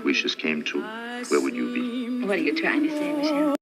wishes came true, where would you be? What are you trying to say, Michelle?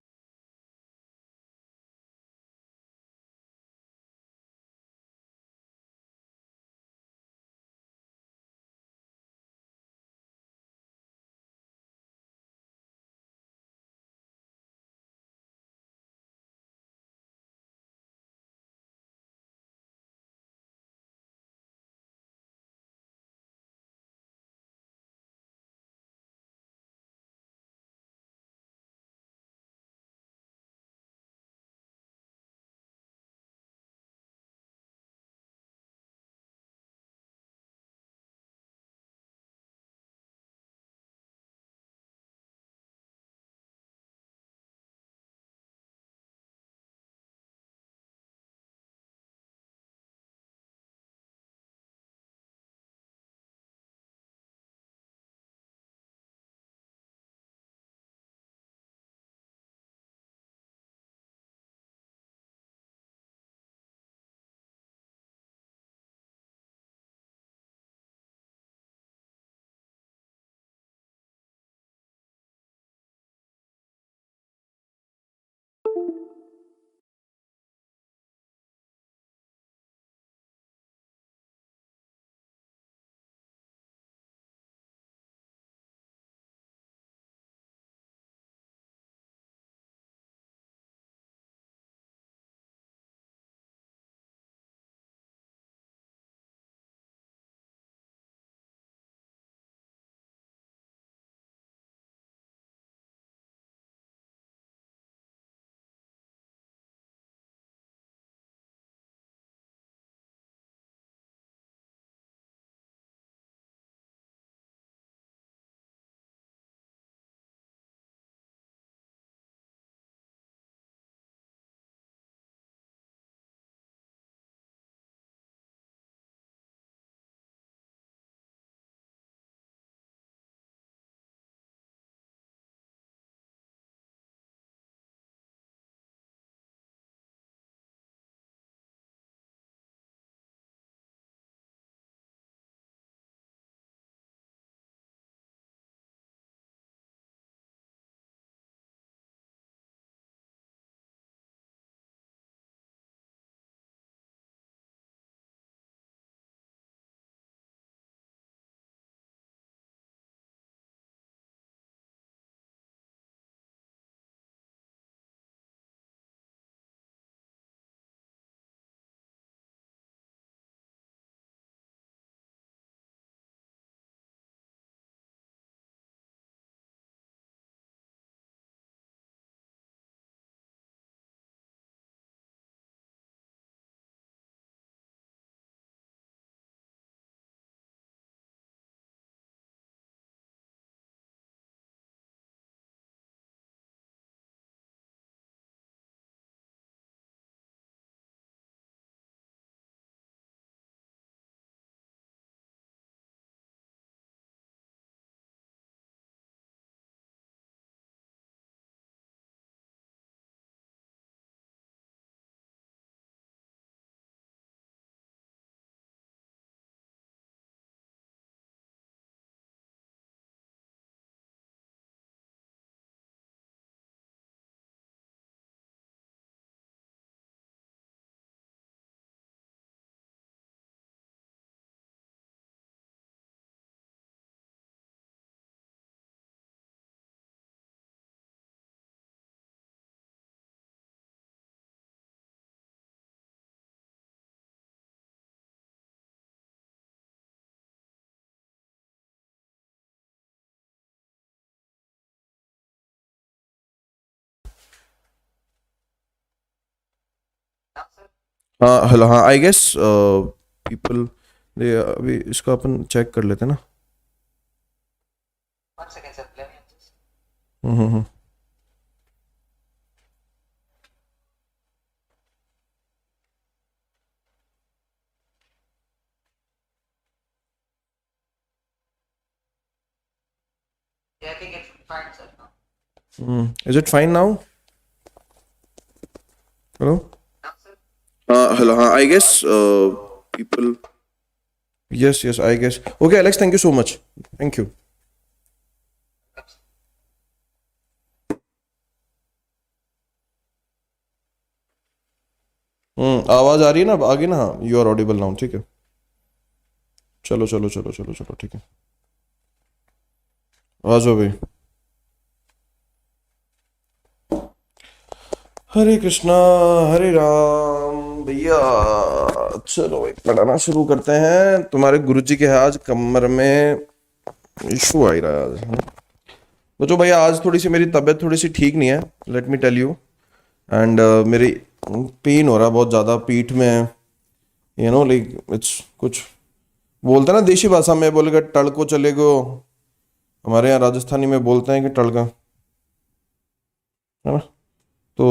हाँ hello हाँ I guess people ये अभी इसको अपन check कर लेते हैं ना. हम्म. Is it fine now? Hello. Hello हाँ I guess people. Yes I guess. Okay Alex, thank you so much. Thank you. आवाज आ रही है ना, अब आगे ना, हाँ, यू आर ऑडिबल नाउ, ठीक है। चलो चलो चलो चलो चलो, ठीक है, आ जाओ भाई। हरे कृष्णा हरे राम भैया। चलो भाई पढ़ाना शुरू करते हैं। तुम्हारे गुरुजी के है आज कमर में इशू आ ही रहा है आज। बच्चों भैया आज थोड़ी सी मेरी तबीयत थोड़ी सी ठीक नहीं है, let me tell you. And मेरी पेन हो रहा है बहुत ज़्यादा पीठ में, यू नो लाइक इट्स कुछ बोलते हैं ना देशी भाषा में, बोलेगा टड़ को चले गो। हमारे यहाँ राजस्थानी में बोलते हैं कि टड़ का, है ना। तो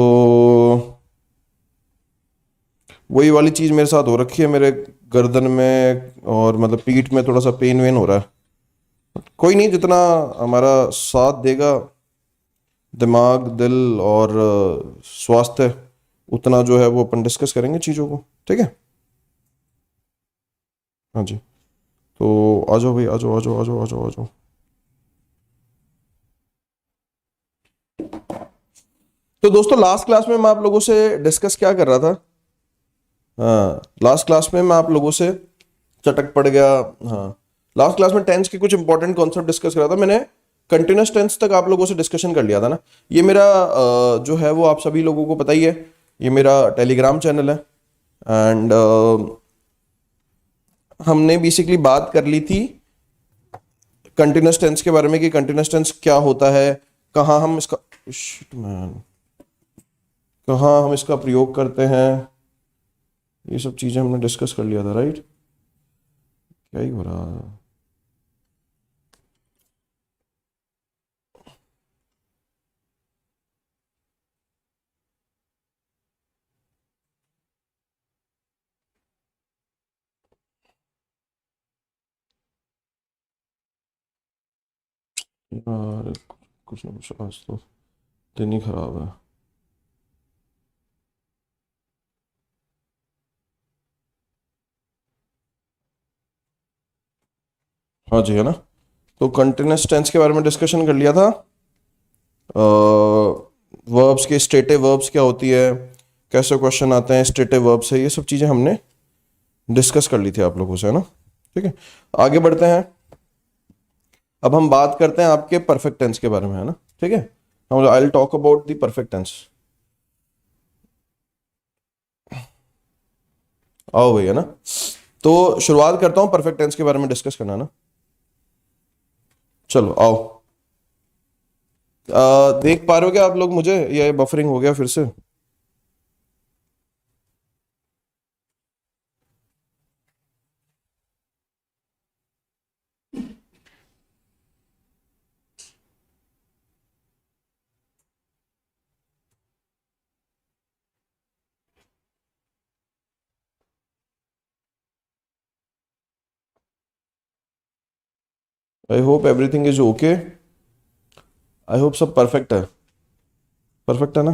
वही वाली चीज़ मेरे साथ हो रखी है, मेरे गर्दन में और मतलब पीठ में थोड़ा सा पेन वेन हो रहा है। कोई नहीं, जितना हमारा साथ देगा दिमाग दिल और स्वास्थ्य, उतना जो है वो अपन डिस्कस करेंगे चीज़ों को, ठीक है। हाँ जी, तो आ जाओ भाई, आ जाओ आ जाओ आ जाओ आ जाओ आ जाओ। तो दोस्तों लास्ट क्लास में मैं आप लोगों से डिस्कस क्या कर रहा था। हाँ, लास्ट क्लास में मैं आप लोगों से चटक पड़ गया। हाँ, लास्ट क्लास में टेंस के कुछ इंपॉर्टेंट कॉन्सेप्ट डिस्कस करा था मैंने। कंटिन्यूस टेंस तक आप लोगों से डिस्कशन कर लिया था ना। ये मेरा जो है वो आप सभी लोगों को पता ही है, ये मेरा टेलीग्राम चैनल है। एंड हमने बेसिकली बात कर ली थी कंटिन्यूस टेंस के बारे में कि कंटिन्यूस टेंस क्या होता है, कहाँ हम इसका शिट मैन कहाँ हम इसका प्रयोग करते हैं, ये सब चीज़ें हमने डिस्कस कर लिया था, राइट। क्या ही हो रहा है। यार कुछ ना कुछ आज तो दिन ही खराब है। हाँ जी, है ना। तो कंटिन्यूस टेंस के बारे में डिस्कशन कर लिया था। वर्ब्स के स्टेटिव वर्ब्स क्या होती है, कैसे क्वेश्चन आते हैं स्टेटिव वर्ब से, ये सब चीज़ें हमने डिस्कस कर ली थी आप लोगों से, है ना। ठीक है, आगे बढ़ते हैं। अब हम बात करते हैं आपके परफेक्ट टेंस के बारे में, है ना। ठीक है, हम I will talk about the perfect tense. आओ भैया ना, तो शुरुआत करता हूं परफेक्ट टेंस के बारे में डिस्कस करना ना। चलो आओ। देख पा रहे हो क्या आप लोग मुझे, ये बफरिंग हो गया फिर से। I hope everything is okay. I hope सब परफेक्ट है, परफेक्ट है ना।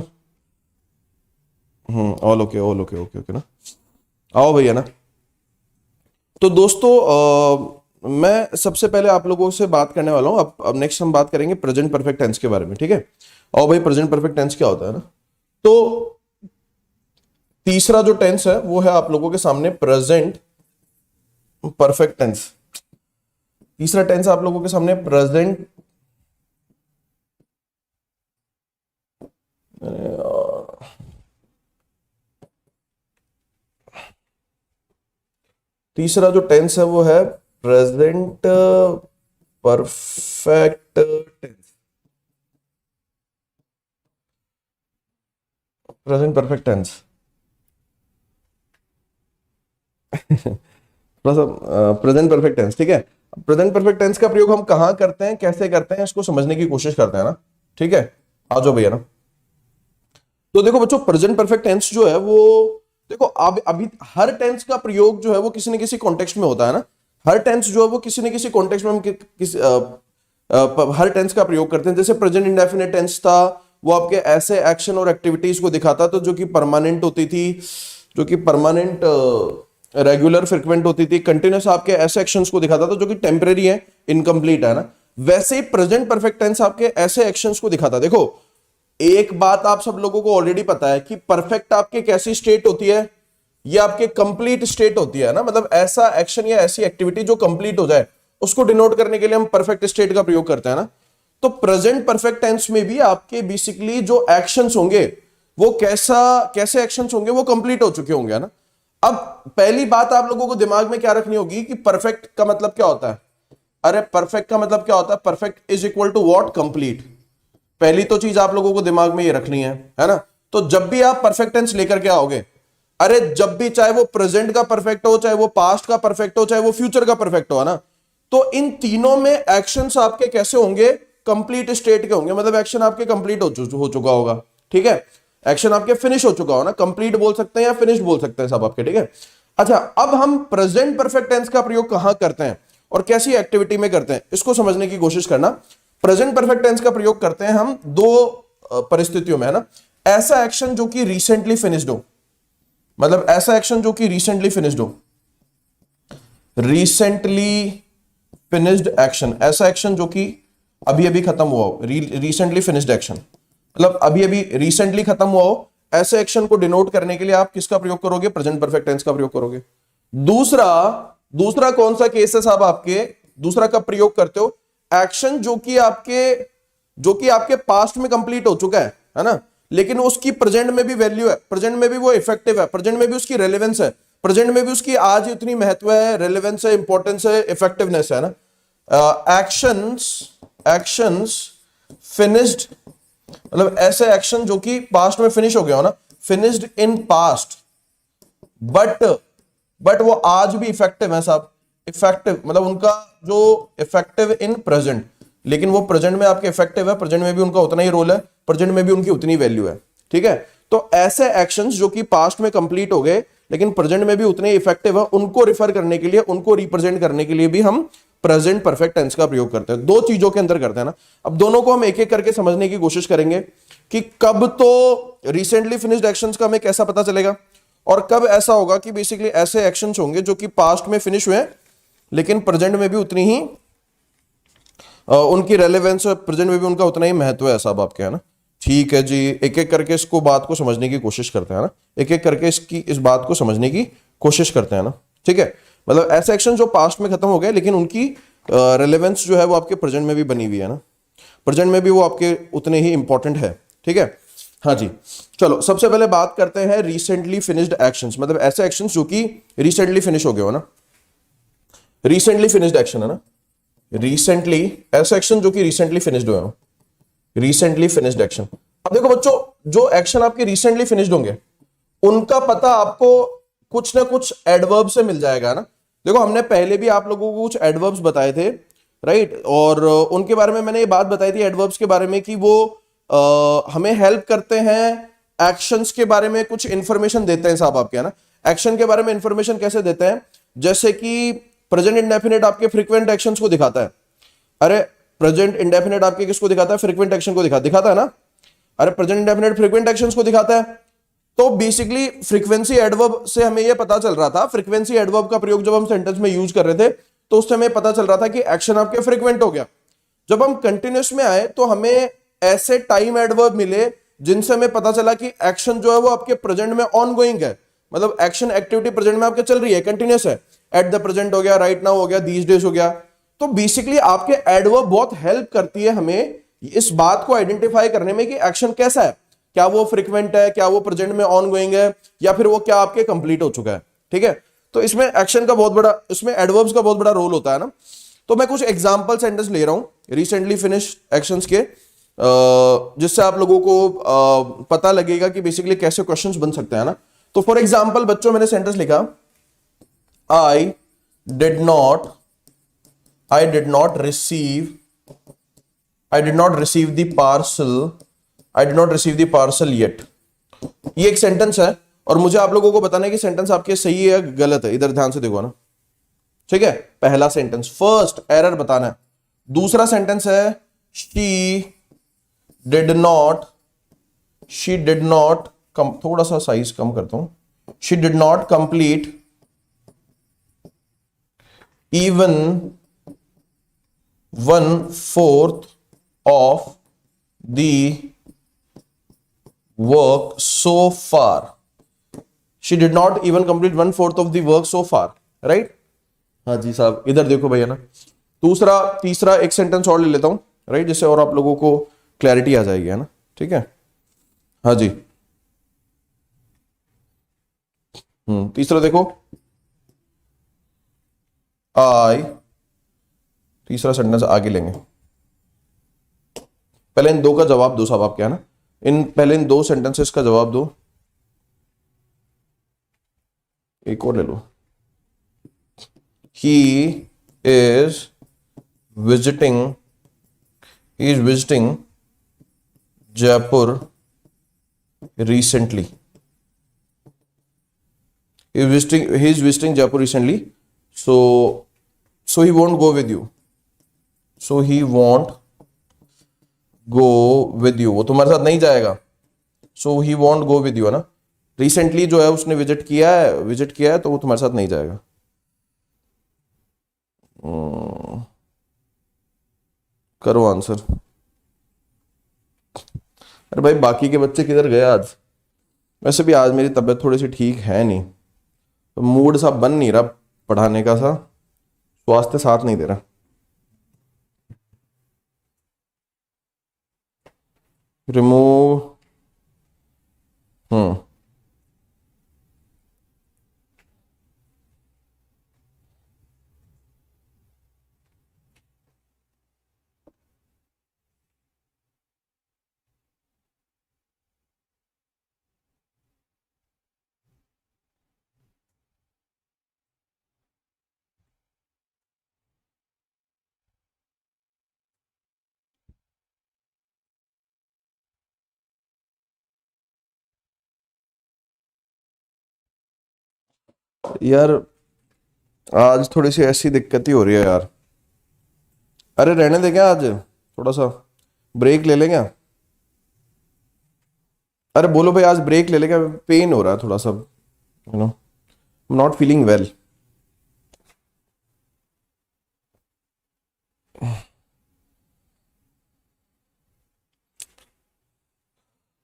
All okay all okay okay okay ना। आओ भैया ना। तो दोस्तों मैं सबसे पहले आप लोगों से बात करने वाला हूं। अब नेक्स्ट हम बात करेंगे प्रेजेंट परफेक्ट टेंस के बारे में, ठीक है। आओ भाई, प्रेजेंट परफेक्ट टेंस क्या होता है ना। तो तीसरा जो टेंस है वो है आप लोगों के सामने प्रेजेंट परफेक्ट टेंस। तीसरा टेंस आप लोगों के सामने प्रेजेंट तीसरा जो टेंस है वो है present perfect tense. Present perfect tense थोड़ा सा प्रेजेंट परफेक्ट टेंस, ठीक है। प्रेजेंट परफेक्ट टेंस का प्रयोग हम कहां करते हैं, कैसे करते हैं, इसको समझने की कोशिश करते हैं ना। ठीक है, आ जाओ भैया ना। तो देखो बच्चों, प्रेजेंट परफेक्ट टेंस जो है वो, देखो अब अभी हर टेंस का प्रयोग जो है वो किसी न किसी कॉन्टेक्स्ट में होता है ना। हर टेंस जो है वो किसी न किसी कॉन्टेक्स्ट में हम हर टेंस का प्रयोग करते हैं। जैसे प्रेजेंट इंडेफिनिट टेंस था, वो आपके ऐसे एक्शन और एक्टिविटीज को दिखाता था जो कि परमानेंट होती थी, जो कि परमानेंट रेगुलर फ्रिक्वेंट होती थी। कंटिन्यूस आपके ऐसे एक्शंस को दिखाता था जो कि टेम्परेरी है, इनकम्प्लीट है ना। वैसे ही प्रेजेंट परफेक्ट टेंस आपके ऐसे एक्शंस को दिखाता। देखो एक बात आप सब लोगों को ऑलरेडी पता है कि परफेक्ट आपके कैसी स्टेट होती है, ये आपके कंप्लीट स्टेट होती है ना, मतलब ऐसा एक्शन या ऐसी एक्टिविटी जो कंप्लीट हो जाए, उसको डिनोट करने के लिए हम परफेक्ट स्टेट का प्रयोग करते हैं ना। तो प्रेजेंट परफेक्ट टेंस में भी आपके बेसिकली जो एक्शंस होंगे वो कैसे एक्शंस होंगे, वो कंप्लीट हो चुके होंगे, है ना। अब पहली बात आप लोगों को दिमाग में क्या रखनी होगी कि परफेक्ट का मतलब क्या होता है। अरे परफेक्ट का मतलब क्या होता है, perfect is equal to what, complete. पहली तो चीज आप लोगों को दिमाग में ये रखनी है ना। तो जब भी आप परफेक्ट टेंस लेकर के आओगे, अरे जब भी, चाहे वो प्रेजेंट का परफेक्ट हो, चाहे वो पास्ट का परफेक्ट हो, चाहे वो फ्यूचर का परफेक्ट हो, है ना, तो इन तीनों में एक्शंस आपके कैसे होंगे, कंप्लीट स्टेट के होंगे, मतलब एक्शन आपके कंप्लीट हो चुका होगा, ठीक है। एक्शन आपके फिनिश हो चुका हो ना, कंप्लीट बोल सकते हैं या फिनिश बोल सकते हैं सब आपके, ठीक है। अच्छा, अब हम प्रेजेंट परफेक्ट टेंस का प्रयोग कहां करते हैं और कैसी एक्टिविटी में करते हैं, इसको समझने की कोशिश करना। प्रेजेंट परफेक्ट टेंस का प्रयोग करते हैं हम दो परिस्थितियों में, है ना। ऐसा एक्शन जो कि रिसेंटली फिनिश्ड हो, मतलब ऐसा एक्शन जो कि रिसेंटली फिनिश्ड हो, रिसेंटली फिनिश्ड एक्शन, ऐसा एक्शन जो कि अभी अभी खत्म हुआ हो, रिसेंटली फिनिश्ड एक्शन, मतलब अभी अभी रिसेंटली खत्म हुआ हो, ऐसे एक्शन को डिनोट करने के लिए आप किसका प्रयोग करोगे, प्रेजेंट परफेक्ट टेंस का प्रयोग करोगे। दूसरा कौन सा केस है साहब आपके, दूसरा कब प्रयोग करते हो, एक्शन जो कि आपके पास्ट में कंप्लीट हो चुका है ना, लेकिन उसकी प्रेजेंट में भी वैल्यू है, प्रेजेंट में भी वो इफेक्टिव है, प्रेजेंट में भी उसकी रेलेवेंस है, प्रेजेंट में भी उसकी आज इतनी महत्व है, रेलेवेंस है, इंपॉर्टेंस है, इफेक्टिवनेस है ना। एक्शंस फिनिश्ड, मतलब ऐसे एक्शन जो कि पास्ट में फिनिश हो गया हो ना, फिनिश्ड इन पास्ट, बट वो आज भी इफेक्टिव है साहब। इफेक्टिव मतलब उनका जो इफेक्टिव इन प्रेजेंट, लेकिन वो प्रेजेंट में आपके इफेक्टिव है, प्रेजेंट में भी उनका उतना ही रोल है, प्रेजेंट में भी उनकी उतनी वैल्यू है, ठीक है। तो ऐसे एक्शंस जो कि पास्ट में कंप्लीट हो गए लेकिन प्रेजेंट में भी उतने इफेक्टिव है, उनको रिफर करने के लिए, उनको रिप्रेजेंट करने के लिए भी हम प्रेजेंट परफेक्ट टेंस का प्रयोग करते हैं। दो चीजों के अंदर करते हैं ना। अब दोनों को हम एक एक करके समझने की कोशिश करेंगे कि कब तो रिसेंटली फिनिश्ड एक्शंस का हमें कैसा पता चलेगा और कब ऐसा होगा कि बेसिकली ऐसे एक्शंस होंगे जो कि पास्ट में फिनिश हुए लेकिन प्रेजेंट में भी उतनी ही उनकी रेलेवेंस, प्रेजेंट में भी उनका उतना ही महत्व है साहब आपके, है ना। ठीक है जी, एक एक करके इसको बात को समझने की कोशिश करते हैं ना, एक एक करके इस बात को समझने की कोशिश करते हैं ना, ठीक है। मतलब ऐसे एक्शन जो पास्ट में खत्म हो गए लेकिन उनकी रेलेवेंस जो है वो आपके प्रेजेंट में भी बनी हुई है ना, प्रेजेंट में भी वो आपके उतने ही इंपॉर्टेंट है, ठीक है। हाँ जी, चलो सबसे पहले बात करते हैं रिसेंटली फिनिश्ड एक्शंस, मतलब ऐसे एक्शंस जो कि रिसेंटली फिनिश हो गए हो ना, रिसेंटली फिनिश्ड एक्शन है ना, रिसेंटली ऐसे एक्शन जो कि रिसेंटली फिनिश्ड हुए हो, रिसेंटली फिनिश्ड एक्शन। अब देखो बच्चों, जो एक्शन आपके रिसेंटली फिनिश्ड होंगे उनका पता आपको कुछ ना कुछ एडवर्ब से मिल जाएगा ना। देखो हमने पहले भी आप लोगों को कुछ एडवर्ब्स बताए थे, राइट, और उनके बारे में मैंने ये बात बताई थी एडवर्ब्स के बारे में कि वो हमें हेल्प करते हैं एक्शंस के बारे में, कुछ इंफॉर्मेशन देते हैं साहब आपके, है ना। एक्शन के बारे में इंफॉर्मेशन कैसे देते हैं, जैसे कि प्रेजेंट इंडेफिनिट आपके फ्रीक्वेंट एक्शंस को दिखाता है। अरे प्रेजेंट इंडेफिनिट आपके किसको दिखाता है, फ्रीक्वेंट एक्शन को दिखाता है ना। अरे प्रेजेंट इंडेफिनिट फ्रीक्वेंट एक्शंस को दिखाता है, तो बेसिकली फ्रीक्वेंसी एडवर्ब से हमें यह पता चल रहा था, फ्रीक्वेंसी एडवर्ब का प्रयोग जब हम सेंटेंस में यूज कर रहे थे तो उससे हमें पता चल रहा था कि एक्शन आपके फ्रीक्वेंट हो गया। जब हम कंटिन्यूस में आए तो हमें ऐसे टाइम एडवर्ब मिले जिनसे हमें पता चला कि एक्शन जो है वो आपके प्रेजेंट में ऑनगोइंग है, मतलब एक्शन एक्टिविटी प्रेजेंट में आपके चल रही है, कंटिन्यूस है। एट द प्रेजेंट हो गया, राइट नाउ हो गया, दीज डेज हो गया। तो बेसिकली आपके एडवर्ब बहुत हेल्प करती है हमें इस बात को आइडेंटिफाई करने में कि एक्शन कैसा है, क्या वो फ्रीक्वेंट है, क्या वो प्रेजेंट में ऑनगोइंग है, या फिर वो क्या आपके कंप्लीट हो चुका है, ठीक है। तो इसमें एक्शन का बहुत बड़ा, इसमें एडवर्ब्स का बहुत बड़ा रोल होता है ना। तो मैं कुछ एग्जांपल सेंटेंस ले रहा हूं रिसेंटली फिनिश एक्शंस के, जिससे आप लोगों को पता लगेगा कि बेसिकली कैसे क्वेश्चंस बन सकते हैं ना। तो फॉर एग्जांपल बच्चों मैंने सेंटेंस लिखा, I did not receive the parcel yet. ये एक सेंटेंस है और मुझे आप लोगों को बताना है कि सेंटेंस आपके सही है गलत है। इधर ध्यान से देखो ना, ठीक है। पहला सेंटेंस, फर्स्ट एरर बताना है। दूसरा सेंटेंस है शी डिड नॉट थोड़ा सा साइज कम करता हूं, she did not complete even 1/4 of the work so far। She did not even complete 1/4 of the work so far, right. हाँ जी साहब, इधर देखो भैया ना, तीसरा एक सेंटेंस और ले लेता हूं, राइट, जिससे और आप लोगों को क्लैरिटी आ जाएगी, है ना, ठीक है। हाँ जी, तीसरा देखो, आई, तीसरा सेंटेंस आगे लेंगे। पहले इन दो का जवाब दो साहब, आप क्या है ना, पहले इन दो सेंटेंसेस का जवाब दो। एक और ले लो। he is visiting Jaipur recently. He is visiting Jaipur recently, so he won't go with you. So he won't go with you. वो तुम्हारे साथ नहीं जाएगा। So he won't go with you, है ना। रिसेंटली जो है उसने विजिट किया है तो वो तुम्हारे साथ नहीं जाएगा। करो आंसर। अरे भाई बाकी के बच्चे किधर गए आज? वैसे भी आज मेरी तबीयत थोड़ी सी ठीक है नहीं, तो मूड सा बन नहीं रहा पढ़ाने का, सा स्वास्थ्य साथ नहीं दे रहा। रिमूव यार, आज थोड़ी सी ऐसी दिक्कत ही हो रही है यार। अरे रहने दे क्या, आज थोड़ा सा ब्रेक ले लें क्या? अरे बोलो भाई, आज ब्रेक ले लें क्या? पेन हो रहा है थोड़ा सा, you know, not feeling well.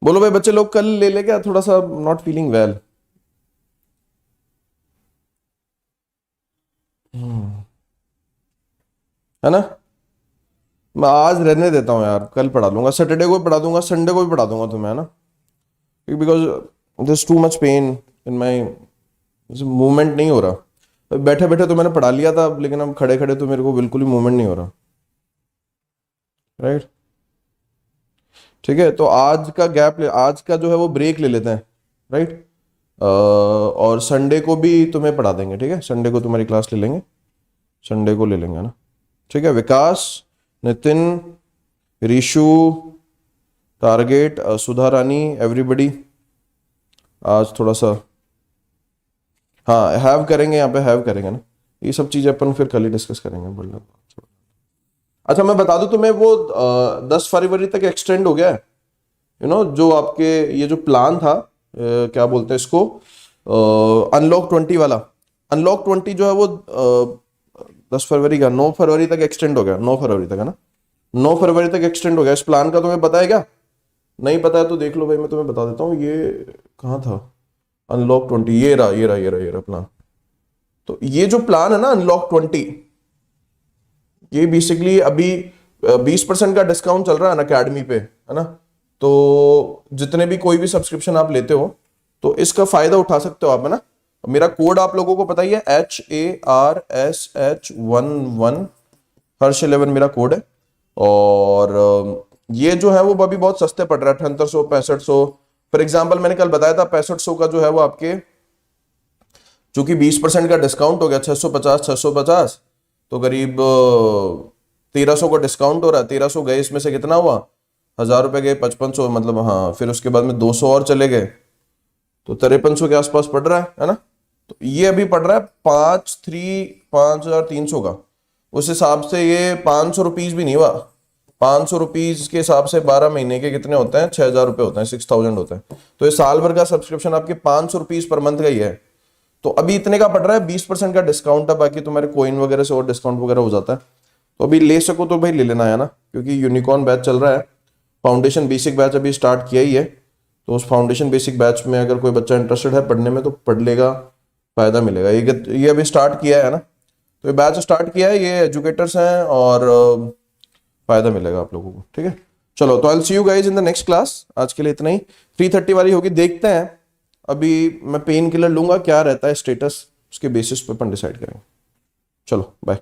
बोलो भाई बच्चे लोग, कल ले ले क्या? थोड़ा सा नॉट फीलिंग वेल। है ना, मैं आज रहने देता हूँ यार, कल पढ़ा लूंगा, सैटरडे को भी पढ़ा दूंगा, संडे को भी पढ़ा दूंगा तुम्हें, है ना, because this too much pain in my, movement नहीं हो रहा। बैठे बैठे तो मैंने पढ़ा लिया था, लेकिन अब खड़े खड़े तो मेरे को बिल्कुल ही मूवमेंट नहीं हो रहा, राइट। ठीक है, तो आज का जो है वो ब्रेक ले लेते हैं, राइट। और संडे को भी तुम्हें पढ़ा देंगे, ठीक है, संडे को तुम्हारी क्लास ले लेंगे, संडे को ले लेंगे, है ना, ठीक है। विकास, नितिन, ऋषु, टारगेट, सुधा रानी, एवरीबडी आज थोड़ा सा, हाँ हैव करेंगे, यहाँ पे हैव करेंगे ना, ये सब चीजें अपन फिर कल ही डिस्कस करेंगे, बोल रहा। अच्छा मैं बता दूं तुम्हें, वो 10 फरवरी तक एक्सटेंड हो गया है, यू नो, जो आपके ये जो प्लान था, क्या बोलते हैं इसको, अनलॉक 20 वाला, अनलॉक 20 जो है वो 10 फरवरी का 9 फरवरी तक एक्सटेंड हो गया, 9 फरवरी तक, है ना, 9 फरवरी तक एक्सटेंड हो गया। इस प्लान का तुम्हें पता है क्या? नहीं पता है तो देख लो भाई, मैं तुम्हें बता देता हूँ, ये कहाँ था अनलॉक 20, ये रहा प्लान। तो ये जो प्लान है ना अनलॉक 20, ये बेसिकली अभी 20% का डिस्काउंट चल रहा है ना अकेडमी पे, है ना, तो जितने भी कोई भी सब्सक्रिप्शन आप लेते हो तो इसका फायदा उठा सकते हो आप, है ना। मेरा कोड आप लोगों को पता ही है, HARSH11, हर्ष11 मेरा कोड है। और ये जो है वो अभी बहुत सस्ते पड़ रहा है, 7800 6500। फॉर एग्जाम्पल मैंने कल बताया था 6500 का जो है वो आपके, चूंकि 20% का डिस्काउंट हो गया, 650 तो करीब 1300 का डिस्काउंट हो रहा है। 1300 गए, इसमें से कितना हुआ, 1000 रुपए गए, 5500, मतलब हाँ, फिर उसके बाद में 200 और चले गए, तो 5300 के आसपास पड़ रहा है ना। तो ये अभी पड़ रहा है 5300 का, उस हिसाब से ये 500 रुपीज भी नहीं हुआ। 500 रुपीज के हिसाब से 12 महीने के कितने होते हैं, 6000 रुपए होते हैं, 6000 होते हैं। तो ये साल भर का सब्सक्रिप्शन आपके 500 रुपीज पर मंथ का ही है। तो अभी इतने का पड़ रहा है, 20% का डिस्काउंट है, बाकी तुम्हारे कोइन वगैरह से और डिस्काउंट वगैरह हो जाता है। तो अभी ले सको तो भाई ले लेना है ना, क्योंकि यूनिकॉर्न बैच चल रहा है, फाउंडेशन बेसिक बैच अभी स्टार्ट किया ही है, तो उस फाउंडेशन बेसिक बैच में अगर कोई बच्चा इंटरेस्टेड है पढ़ने में तो पढ़ लेगा, फ़ायदा मिलेगा। ये अभी स्टार्ट किया है ना, तो ये बैच स्टार्ट किया है, ये एजुकेटर्स हैं और फ़ायदा मिलेगा आप लोगों को, ठीक है। चलो, तो I will see you guys in the next class. आज के लिए इतना ही। 3:30 वाली होगी, देखते हैं। अभी मैं पेन किलर लूंगा, क्या रहता है स्टेटस, उसके बेसिस पे अपन डिसाइड करेंगे। चलो बाय।